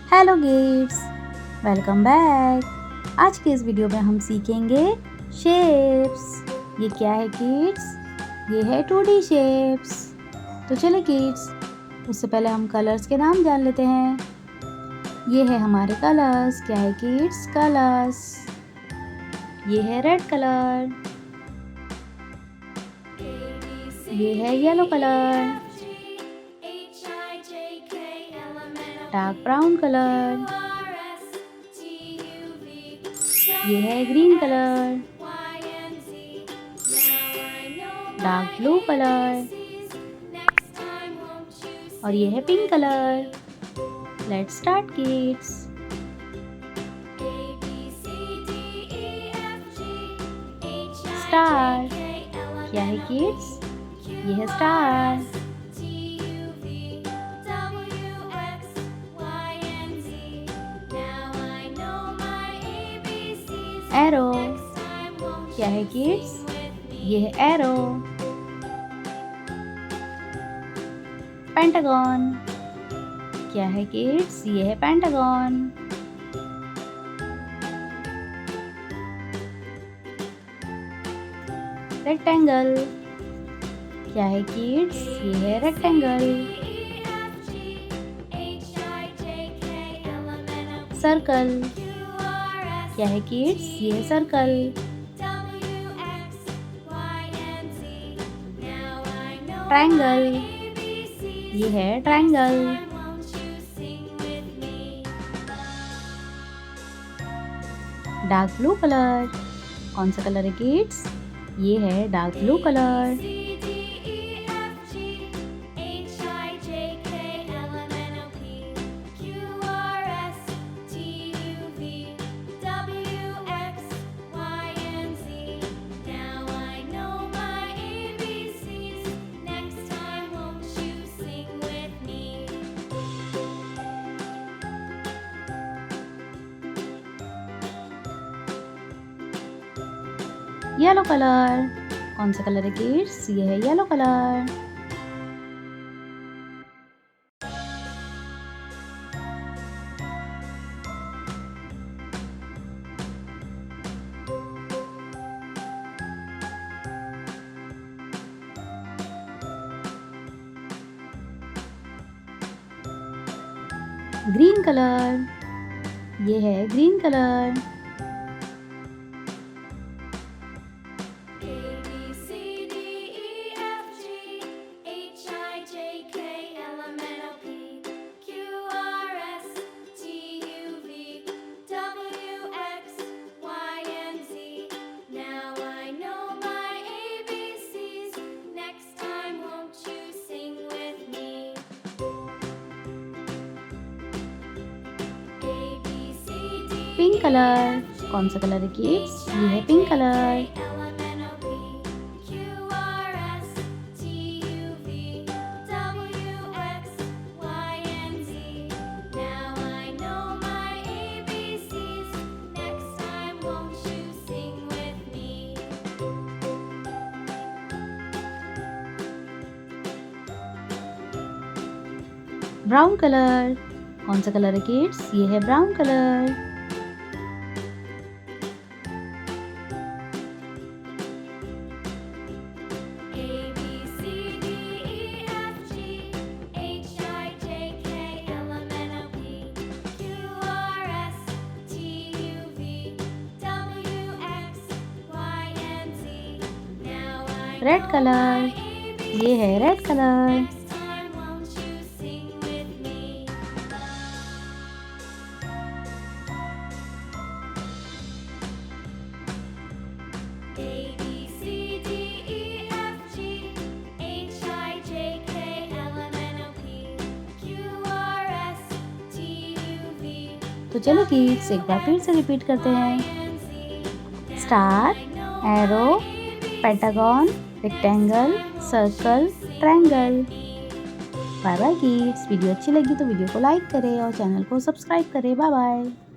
Hello kids, welcome back. आज के इस वीडियो में हम सीखेंगे शेप्स। ये क्या है किड्स? ये है 2D शेप्स। तो चले किड्स, उससे पहले हम कलर्स के नाम जान लेते हैं। ये है हमारे कलर्स। क्या है किड्स? कलर्स। ये है रेड कलर, ये है yellow colour, dark brown colour, ये है green colour, dark blue colour और ये है pink colour. Let's start kids. Star. क्या है किड्स? ये है स्टार। एरो। क्या है किड्स? ये है एरो। पेंटागन। क्या है किड्स? ये है पेंटागन। रेक्टेंगल। क्या है किड्स? ये है रेक्टेंगल। सर्कल। क्या है किड्स? ये है सर्कल। ट्रायंगल। ये है ट्रायंगल। Dark blue colour. कौन सा कलर है किड्स? ये है dark blue colour. Yellow colour. कौन सा कलर है किड्स? ये है येलो कलर। Green colour. ये है ग्रीन कलर। Pink colour. कौन सा कलर है किड्स? ये है पिंक कलर। Brown colour. कौन सा कलर है किड्स? ये है ब्राउन कलर। Red colour. ये है रेड कलर। तो चलो किड्स, एक बार फिर से रिपीट करते हैं। Star, arrow, pentagon, rectangle, circle, triangle. Bye bye kids. Video अच्छी लगी तो वीडियो को लाइक करें और चैनल को सब्सक्राइब करें। Bye bye.